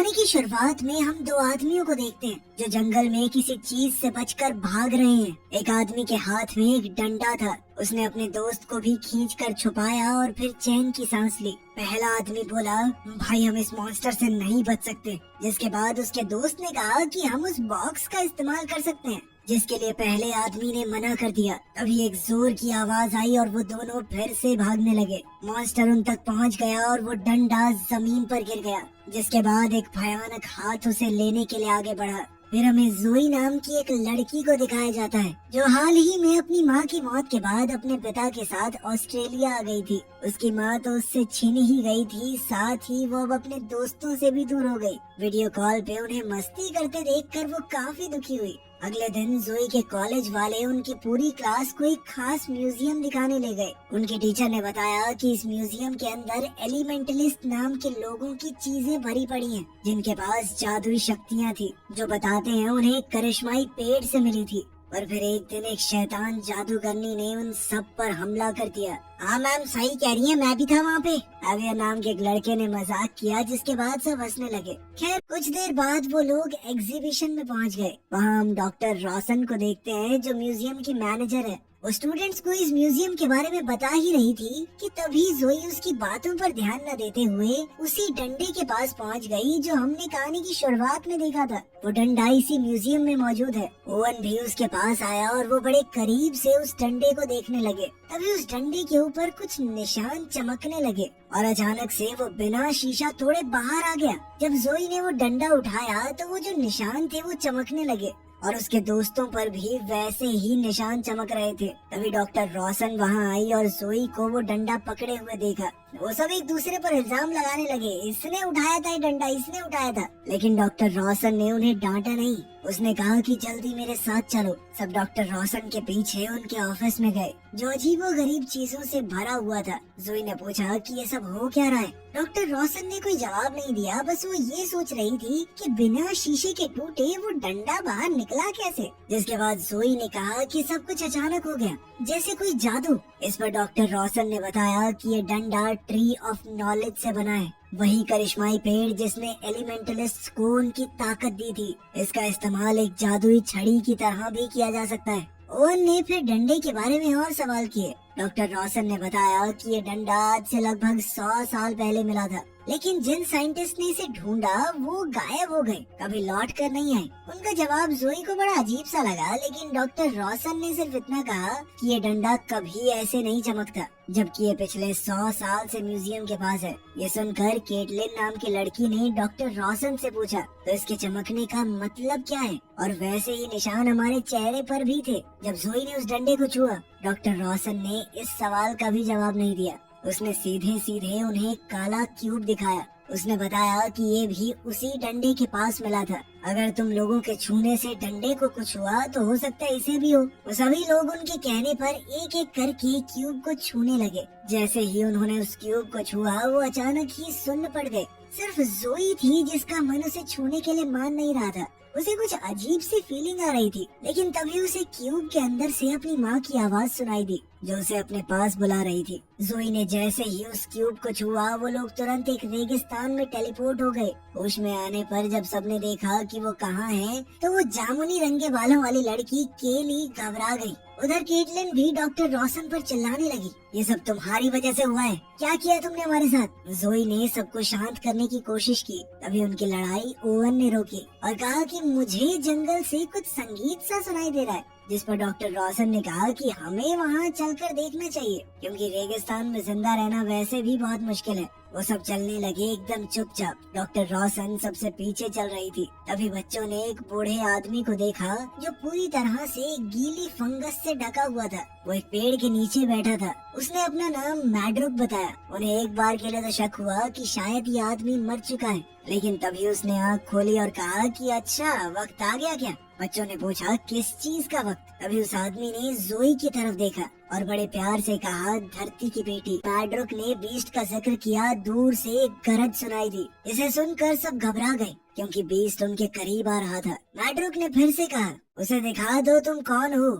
कहानी की शुरुआत में हम दो आदमियों को देखते हैं जो जंगल में किसी चीज से बचकर भाग रहे हैं। एक आदमी के हाथ में एक डंडा था। उसने अपने दोस्त को भी खींचकर छुपाया और फिर चैन की सांस ली। पहला आदमी बोला, भाई हम इस मॉन्स्टर से नहीं बच सकते। जिसके बाद उसके दोस्त ने कहा कि हम उस बॉक्स का इस्तेमाल कर सकते हैं, जिसके लिए पहले आदमी ने मना कर दिया। तभी एक जोर की आवाज आई और वो दोनों फिर से भागने लगे। मॉन्स्टर उन तक पहुंच गया और वो डंडा जमीन पर गिर गया, जिसके बाद एक भयानक हाथ उसे लेने के लिए आगे बढ़ा। फिर हमें जोई नाम की एक लड़की को दिखाया जाता है जो हाल ही में अपनी माँ की मौत के बाद अपने पिता के साथ ऑस्ट्रेलिया आ गई थी। उसकी माँ तो उससे छीन ही गई थी, साथ ही वो अब अपने दोस्तों से भी दूर हो गई। वीडियो कॉल पे उन्हें मस्ती करते देखकर वो काफी दुखी हुई। अगले दिन जोई के कॉलेज वाले उनकी पूरी क्लास को एक खास म्यूजियम दिखाने ले गए। उनके टीचर ने बताया कि इस म्यूजियम के अंदर एलिमेंटलिस्ट नाम के लोगों की चीजें भरी पड़ी हैं, जिनके पास जादुई शक्तियाँ थी, जो बताते हैं उन्हें एक करिश्माई पेड़ से मिली थी। और फिर एक दिन एक शैतान जादूगरनी ने उन सब पर हमला कर दिया। हाँ मैम सही कह रही है, मैं भी था वहाँ पे। अविया नाम के एक लड़के ने मजाक किया, जिसके बाद सब हंसने लगे। खैर कुछ देर बाद वो लोग एग्जीबिशन में पहुँच गए। वहाँ हम डॉक्टर रोशन को देखते हैं जो म्यूजियम की मैनेजर है। वो स्टूडेंट्स को इस म्यूजियम के बारे में बता ही रही थी कि तभी जोई उसकी बातों पर ध्यान न देते हुए उसी डंडे के पास पहुंच गई जो हमने कहानी की शुरुआत में देखा था। वो डंडा इसी म्यूजियम में मौजूद है। ओवन भी उसके पास आया और वो बड़े करीब से उस डंडे को देखने लगे। तभी उस डंडे के ऊपर कुछ निशान चमकने लगे और अचानक से वो बिना शीशा तोड़े बाहर आ गया। जब जोई ने वो डंडा उठाया तो वो जो निशान थे वो चमकने लगे और उसके दोस्तों पर भी वैसे ही निशान चमक रहे थे। तभी डॉक्टर रोशन वहाँ आई और जोई को वो डंडा पकड़े हुए देखा। वो सब एक दूसरे पर इल्जाम लगाने लगे, इसने उठाया था ये डंडा, इसने उठाया था। लेकिन डॉक्टर रोशन ने उन्हें डांटा नहीं। उसने कहा कि जल्दी मेरे साथ चलो। सब डॉक्टर रोशन के पीछे उनके ऑफिस में गए, जो अजीबो गरीब चीजों से भरा हुआ था। जोई ने पूछा कि ये सब हो क्या रहा है। डॉक्टर रोशन ने कोई जवाब नहीं दिया, बस वो ये सोच रही थी कि बिना शीशे के टूटे वो डंडा बाहर निकला कैसे। जिसके बाद जोई ने कहा कि सब कुछ अचानक हो गया, जैसे कोई जादू। इस पर डॉक्टर रोशन ने बताया कि ये डंडा ट्री ऑफ नॉलेज से बना है, वही करिश्माई पेड़ जिसने एलिमेंटलिस्ट्स को उनकी ताकत दी थी। इसका इस्तेमाल एक जादुई छड़ी की तरह भी किया जा सकता है। ओवन ने फिर डंडे के बारे में और सवाल किए। डॉक्टर रोशन ने बताया कि ये डंडा आज से लगभग 100 साल पहले मिला था, लेकिन जिन साइंटिस्ट ने इसे ढूंढा वो गायब हो गए, कभी लौट कर नहीं आए। उनका जवाब जोई को बड़ा अजीब सा लगा, लेकिन डॉक्टर रोशन ने सिर्फ इतना कहा कि ये डंडा कभी ऐसे नहीं चमकता, जबकि ये पिछले 100 साल से म्यूजियम के पास है। ये सुनकर केटलिन नाम की लड़की ने डॉक्टर रोशन से पूछा, तो इसके चमकने का मतलब क्या है? और वैसे ही निशान हमारे चेहरे पर भी थे जब जोई ने उस डंडे को छुआ। डॉक्टर रोशन ने इस सवाल का भी जवाब नहीं दिया। उसने सीधे सीधे उन्हें काला क्यूब दिखाया। उसने बताया कि ये भी उसी डंडे के पास मिला था। अगर तुम लोगों के छूने से डंडे को कुछ हुआ तो हो सकता है इसे भी हो। वो सभी लोग उनके कहने पर एक एक करके क्यूब को छूने लगे। जैसे ही उन्होंने उस क्यूब को छुआ वो अचानक ही सुन्न पड़ गए। सिर्फ जोई थी जिसका मन उसे छूने के लिए मान नहीं रहा था। उसे कुछ अजीब सी फीलिंग आ रही थी, लेकिन तभी उसे क्यूब के अंदर से अपनी माँ की आवाज सुनाई दी, जो उसे अपने पास बुला रही थी। जोई ने जैसे ही उस क्यूब को छुआ वो लोग तुरंत एक रेगिस्तान में टेलीपोर्ट हो गए। होश में आने पर जब सबने देखा कि वो कहाँ है, तो वो जामुनी रंग के बालों वाली लड़की केली घबरा गई। उधर केटलिन भी डॉक्टर रोशन पर चिल्लाने लगी, ये सब तुम्हारी वजह से हुआ है, क्या किया तुमने हमारे साथ? जोई ने सबको शांत करने की कोशिश की। तभी उनकी लड़ाई ओवन ने रोकी और कहा कि मुझे जंगल से कुछ संगीत सा सुनाई दे रहा है। जिस पर डॉक्टर रोशन ने कहा कि हमें वहाँ चलकर देखना चाहिए, क्योंकि रेगिस्तान में जिंदा रहना वैसे भी बहुत मुश्किल है। वो सब चलने लगे एकदम चुपचाप। डॉक्टर रोशन सबसे पीछे चल रही थी। तभी बच्चों ने एक बूढ़े आदमी को देखा जो पूरी तरह से गीली फंगस से ढका हुआ था। वो एक पेड़ के नीचे बैठा था। उसने अपना नाम मैड्रुक बताया। उन्हें एक बार के लिए तो शक हुआ कि शायद ये आदमी मर चुका है, लेकिन तभी उसने आँख खोली और कहा कि अच्छा वक्त आ गया क्या? बच्चों ने पूछा किस चीज का वक्त? तभी उस आदमी ने जोई की तरफ देखा और बड़े प्यार से कहा धरती की बेटी। मैड्रुक ने बीस्ट का जिक्र किया। दूर से एक गरज सुनाई दी। इसे सुनकर सब घबरा गए, क्योंकि बीस्ट उनके करीब आ रहा था। मैड्रुक ने फिर से कहा, उसे दिखा दो तुम कौन हो।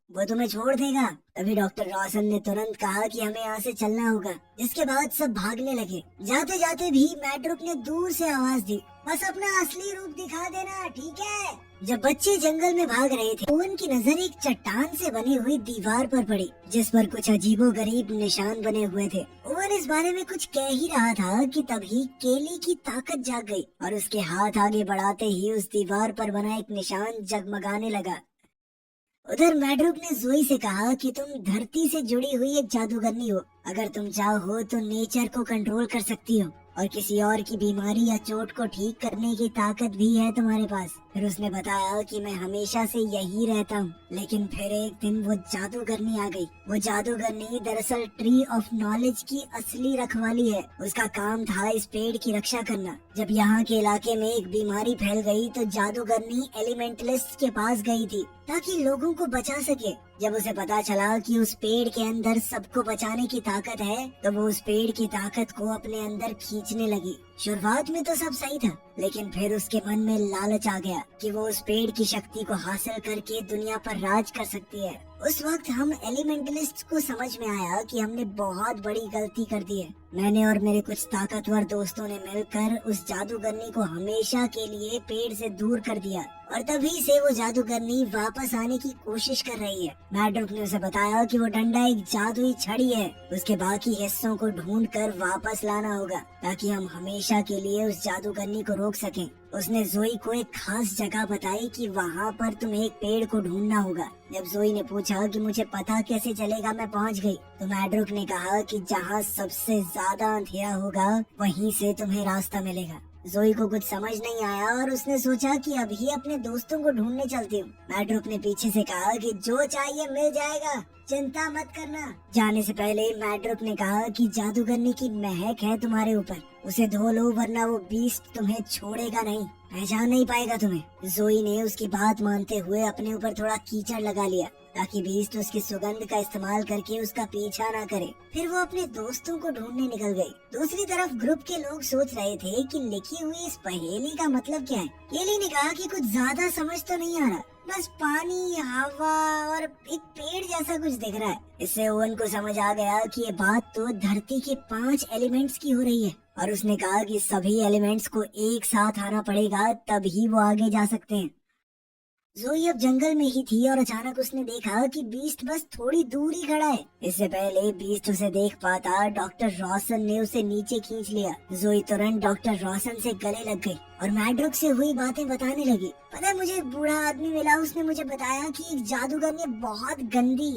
वो तुम्हें छोड़ देगा। तभी डॉक्टर रॉसन ने तुरंत कहा कि हमें यहाँ से चलना होगा, जिसके बाद सब भागने लगे। जाते जाते भी मैड्रुक ने दूर से आवाज दी, बस अपना असली रूप दिखा देना, ठीक है। जब बच्चे जंगल में भाग रहे थे, ओवन की नजर एक चट्टान से बनी हुई दीवार पर पड़ी, जिस पर कुछ अजीबोगरीब निशान बने हुए थे। ओवन इस बारे में कुछ कह ही रहा था कि तभी केली की ताकत जाग गई और उसके हाथ आगे बढ़ाते ही उस दीवार पर बना एक निशान जगमगाने लगा। उधर मैड्रुक ने जोई से कहा कि तुम धरती से जुड़ी हुई एक जादूगरनी हो। अगर तुम चाहो तो नेचर को कंट्रोल कर सकती हो और किसी और की बीमारी या चोट को ठीक करने की ताकत भी है तुम्हारे पास। फिर उसने बताया कि मैं हमेशा से यही रहता हूँ, लेकिन फिर एक दिन वो जादूगरनी आ गई। वो जादूगरनी दरअसल ट्री ऑफ नॉलेज की असली रखवाली है। उसका काम था इस पेड़ की रक्षा करना। जब यहाँ के इलाके में एक बीमारी फैल गई तो जादूगरनी एलिमेंटलिस्ट के पास गई थी ताकि लोगों को बचा सके। जब उसे पता चला कि उस पेड़ के अंदर सबको बचाने की ताकत है, तो वो उस पेड़ की ताकत को अपने अंदर खींचने लगी। शुरुआत में तो सब सही था, लेकिन फिर उसके मन में लालच आ गया कि वो उस पेड़ की शक्ति को हासिल करके दुनिया पर राज कर सकती है। उस वक्त हम एलिमेंटलिस्ट को समझ में आया कि हमने बहुत बड़ी गलती कर दी है। मैंने और मेरे कुछ ताकतवर दोस्तों ने मिलकर उस जादूगरनी को हमेशा के लिए पेड़ से दूर कर दिया और तभी से वो जादूगरनी वापस आने की कोशिश कर रही है। मैड्रुक ने उसे बताया कि वो डंडा एक जादुई छड़ी है, उसके बाकी हिस्सों को ढूंढकर वापस लाना होगा ताकि हम हमेशा के लिए उस जादूगरनी को रोक सकें। उसने जोई को एक खास जगह बताई कि वहाँ पर तुम्हें एक पेड़ को ढूंढना होगा। जब जोई ने पूछा कि मुझे पता कैसे चलेगा मैं पहुँच गई, तो मैड्रुक ने कहा कि जहाँ सबसे ज्यादा अंधेरा होगा वहीं से तुम्हें रास्ता मिलेगा। जोई को कुछ समझ नहीं आया और उसने सोचा कि अभी अपने दोस्तों को ढूंढने चलती हूँ। मैड्रुक ने पीछे से कहा कि जो चाहिए मिल जाएगा, चिंता मत करना। जाने से पहले मैड्रुक ने कहा कि जादूगरनी की महक है तुम्हारे ऊपर, उसे धो लो वरना वो बीस्ट तुम्हें छोड़ेगा नहीं, पहचान नहीं पाएगा तुम्हें। जोई ने उसकी बात मानते हुए अपने ऊपर थोड़ा कीचड़ लगा लिया ताकि बीस्ट उसकी सुगंध का इस्तेमाल करके उसका पीछा ना करे। फिर वो अपने दोस्तों को ढूंढने निकल गई। दूसरी तरफ ग्रुप के लोग सोच रहे थे कि लिखी हुई इस पहेली का मतलब क्या है। केली ने कहा कि कुछ ज्यादा समझ तो नहीं आ रहा, बस पानी, हवा और एक पेड़ जैसा कुछ दिख रहा है। इससे ओवन को समझ आ गया कि ये बात तो धरती के 5 एलिमेंट्स की हो रही है और उसने कहा कि सभी एलिमेंट्स को एक साथ आना पड़ेगा तभी वो आगे जा सकते हैं। जोई अब जंगल में ही थी और अचानक उसने देखा कि बीस्ट बस थोड़ी दूर ही खड़ा है। इससे पहले बीस्ट उसे देख पाता, डॉक्टर रॉसन ने उसे नीचे खींच लिया। जोई तुरंत डॉक्टर रॉसन से गले लग गई और मैड्रुक से हुई बातें बताने लगी। पता है, मुझे एक बूढ़ा आदमी मिला, उसने मुझे बताया कि एक जादूगरनी बहुत गंदी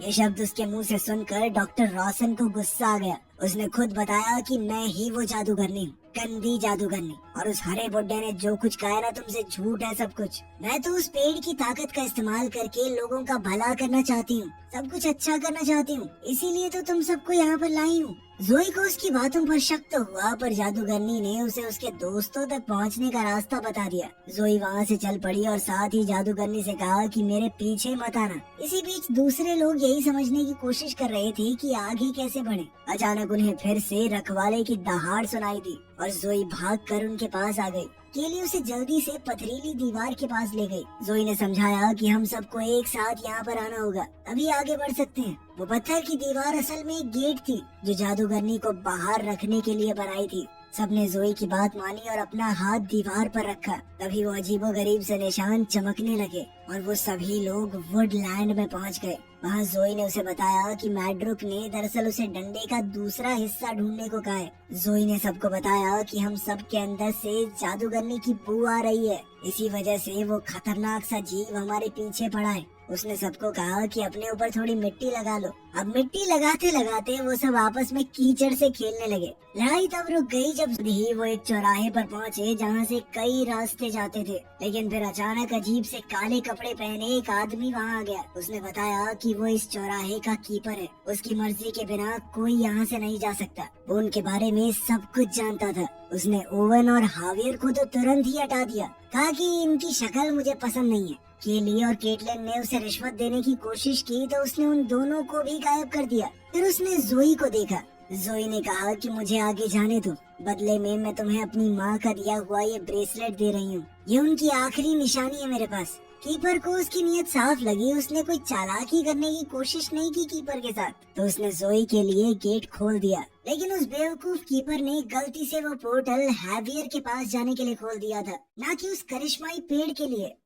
ये शब्द उसके मुंह से सुनकर डॉक्टर रॉसन को गुस्सा आ गया। उसने खुद बताया कि मैं ही वो जादूगरनी हूँ, गंदी जादूगरनी, और उस हरे बुड्ढे ने जो कुछ कहा ना तुमसे झूठ है सब कुछ। मैं तो उस पेड़ की ताकत का इस्तेमाल करके लोगों का भला करना चाहती हूँ, सब कुछ अच्छा करना चाहती हूँ, इसीलिए तो तुम सबको यहाँ पर लाई हूँ। जोई को उसकी बातों पर शक तो हुआ, पर जादूगरनी ने उसे उसके दोस्तों तक पहुँचने का रास्ता बता दिया। जोई वहाँ से चल पड़ी और साथ ही जादूगरनी से कहा कि मेरे पीछे मत आना। इसी बीच दूसरे लोग यही समझने की कोशिश कर रहे थे कि आगे कैसे बढ़े। अचानक उन्हें फिर से रखवाले की दहाड़ सुनाई दी और जोई भागकर उनके पास आ गई। केली उसे जल्दी से पथरीली दीवार के पास ले गई। जोई ने समझाया कि हम सबको एक साथ यहाँ पर आना होगा, तभी आगे बढ़ सकते हैं। वो पत्थर की दीवार असल में एक गेट थी जो जादूगरनी को बाहर रखने के लिए बनाई थी। सबने जोई की बात मानी और अपना हाथ दीवार पर रखा। तभी वो अजीबोगरीब से निशान चमकने लगे और वो सभी लोग वुडलैंड में पहुंच गए। वहाँ जोई ने उसे बताया कि मैड्रुक ने दरअसल उसे डंडे का दूसरा हिस्सा ढूंढने को कहा है। जोई ने सबको बताया कि हम सब के अंदर से जादूगरनी की बू आ रही है, इसी वजह से वो खतरनाक सा जीव हमारे पीछे पड़ा है। उसने सबको कहा कि अपने ऊपर थोड़ी मिट्टी लगा लो। अब मिट्टी लगाते लगाते वो सब आपस में कीचड़ से खेलने लगे। लड़ाई तब रुक गई जब ही वो एक चौराहे पर पहुँचे जहाँ से कई रास्ते जाते थे, लेकिन फिर अचानक अजीब से काले कपड़े पहने एक आदमी वहाँ आ गया। उसने बताया कि वो इस चौराहे का कीपर है, उसकी मर्जी के बिना कोई यहाँ से नहीं जा सकता। वो उनके बारे में सब कुछ जानता था। उसने ओवन और हावियर को तो तुरंत ही हटा दिया, कहा कि इनकी शक्ल मुझे पसंद नहीं है। केली और केटलिन ने उसे रिश्वत देने की कोशिश की तो उसने उन दोनों को भी गायब कर दिया। फिर उसने जोई को देखा। जोई ने कहा कि मुझे आगे जाने दो, बदले में मैं तुम्हें अपनी माँ का दिया हुआ ये ब्रेसलेट दे रही हूँ, ये उनकी आखिरी निशानी है मेरे पास। कीपर को उसकी नीयत साफ लगी, उसने कोई चालाकी करने की कोशिश नहीं की कीपर के साथ, तो उसने जोई के लिए गेट खोल दिया। लेकिन उस बेवकूफ कीपर ने गलती से वो पोर्टल हैवियर के पास जाने के लिए खोल दिया था, ना कि उस करिश्माई पेड़ के लिए।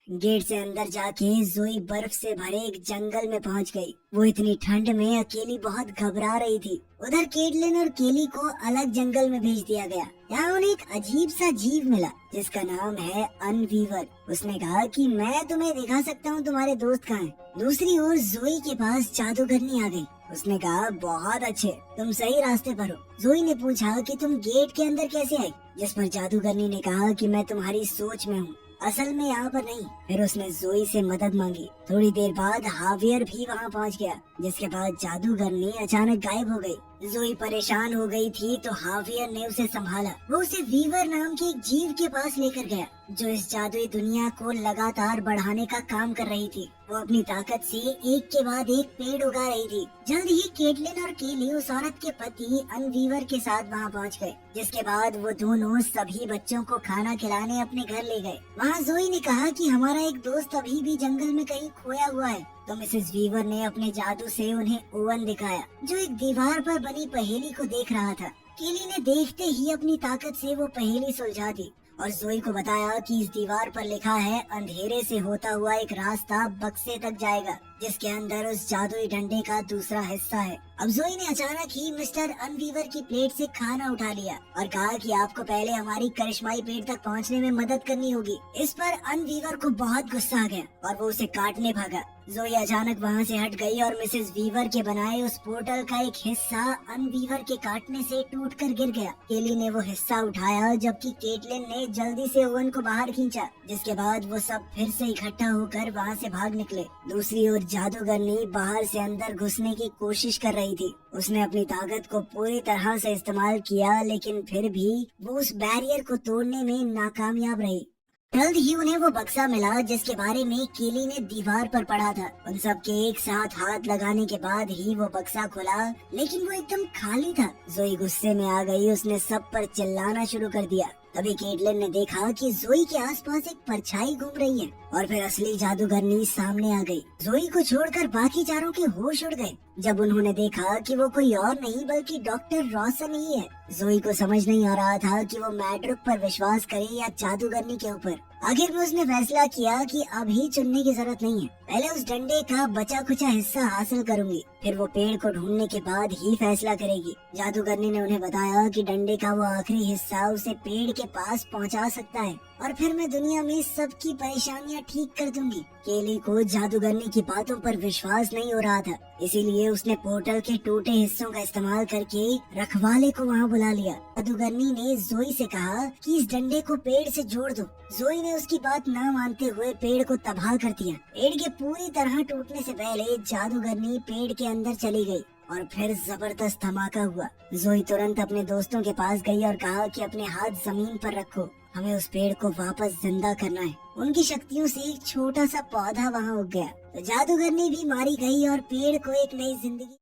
गेट से अंदर जाके जोई बर्फ से भरे एक जंगल में पहुंच गई। वो इतनी ठंड में अकेली बहुत घबरा रही थी। उधर केटलिन और केली को अलग जंगल में भेज दिया गया। यहाँ उन्हें एक अजीब सा जीव मिला जिसका नाम है अनवीवर। उसने कहा कि मैं तुम्हें दिखा सकता हूँ तुम्हारे दोस्त कहाँ हैं। दूसरी ओर जोई के पास जादूगरनी आ गई। उसने कहा बहुत अच्छे, तुम सही रास्ते पर हो। जोई ने पूछा कि तुम गेट के अंदर कैसे आई, जिस पर जादूगरनी ने कहा कि मैं तुम्हारी सोच में हूँ, असल में यहाँ पर नहीं। फिर उसने जोई से मदद मांगी। थोड़ी देर बाद हावियर भी वहाँ पहुँच गया, जिसके बाद जादूगरनी अचानक गायब हो गई। जोई परेशान हो गई थी तो हावियर ने उसे संभाला। वो उसे वीवर नाम के एक जीव के पास लेकर गया जो इस जादुई दुनिया को लगातार बढ़ाने का काम कर रही थी। वो अपनी ताकत से एक के बाद एक पेड़ उगा रही थी। जल्द ही केटलिन और केली उस औरत के पति अनवीवर के साथ वहाँ पहुँच गए, जिसके बाद वो दोनों सभी बच्चों को खाना खिलाने अपने घर ले गए। वहाँ जोई ने कहा कि हमारा एक दोस्त अभी भी जंगल में कहीं खोया हुआ है, तो मिसेस वीवर ने अपने जादू से उन्हें ओवन दिखाया जो एक दीवार पर बनी पहेली को देख रहा था। केली ने देखते ही अपनी ताकत से वो पहेली सुलझा दी और जोई को बताया कि इस दीवार पर लिखा है अंधेरे से होता हुआ एक रास्ता बक्से तक जाएगा, जिसके अंदर उस जादुई डंडे का दूसरा हिस्सा है। अब जोई ने अचानक ही मिस्टर अनवीवर की प्लेट से खाना उठा लिया और कहा कि आपको पहले हमारी करिश्माई पेड़ तक पहुंचने में मदद करनी होगी। इस पर अनवीवर को बहुत गुस्सा आ गया और वो उसे काटने भागा। जोई अचानक वहाँ से हट गई और मिसेस वीवर के बनाए उस पोर्टल का एक हिस्सा अनवीवर के काटने से टूटकर गिर गया। केली ने वो हिस्सा उठाया जबकि केटलिन ने जल्दी से ओवन को बाहर खींचा, जिसके बाद वो सब फिर से इकट्ठा होकर वहाँ से भाग निकले। दूसरी ओर जादूगरनी बाहर से अंदर घुसने की कोशिश कर रही थी। उसने अपनी ताकत को पूरी तरह से इस्तेमाल किया, लेकिन फिर भी वो उस बैरियर को तोड़ने में नाकामयाब रही। जल्द ही उन्हें वो बक्सा मिला जिसके बारे में केली ने दीवार पर पढ़ा था। उन सब के एक साथ हाथ लगाने के बाद ही वो बक्सा खुला, लेकिन वो एकदम खाली था। जोई गुस्से में आ गई। उसने सब पर चिल्लाना शुरू कर दिया। तभी केटलिन ने देखा कि जोई के आसपास एक परछाई घूम रही है और फिर असली जादूगरनी सामने आ गई। जोई को छोड़कर बाकी चारों के होश उड़ गए जब उन्होंने देखा कि वो कोई और नहीं बल्कि डॉक्टर रॉसन ही है। जोई को समझ नहीं आ रहा था कि वो मैड्रिक पर विश्वास करे या जादूगरनी के ऊपर। आखिर में उसने फैसला किया कि अभी चुनने की जरूरत नहीं है, पहले उस डंडे का बचा खुचा हिस्सा हासिल करूंगी, फिर वो पेड़ को ढूंढने के बाद ही फैसला करेगी। जादूगरनी ने उन्हें बताया कि डंडे का वो आखिरी हिस्सा उसे पेड़ के पास पहुंचा सकता है और फिर मैं दुनिया में सबकी परेशानियां ठीक कर दूंगी। केली को जादूगरनी की बातों पर विश्वास नहीं हो रहा था, इसीलिए उसने पोर्टल के टूटे हिस्सों का इस्तेमाल करके रखवाले को वहाँ बुला लिया। जादूगरनी ने जोई से कहा कि इस डंडे को पेड़ से जोड़ दो। जोई ने उसकी बात न मानते हुए पेड़ को तबाह कर दिया। पेड़ के पूरी तरह टूटने से पहले जादूगरनी पेड़ के अंदर चली गई और फिर जबरदस्त धमाका हुआ। जोई तुरंत अपने दोस्तों के पास गई और कहा कि अपने हाथ जमीन पर रखो, हमें उस पेड़ को वापस जिंदा करना है। उनकी शक्तियों से एक छोटा सा पौधा वहाँ उग गया तो जादूगरनी भी मारी गई और पेड़ को एक नई जिंदगी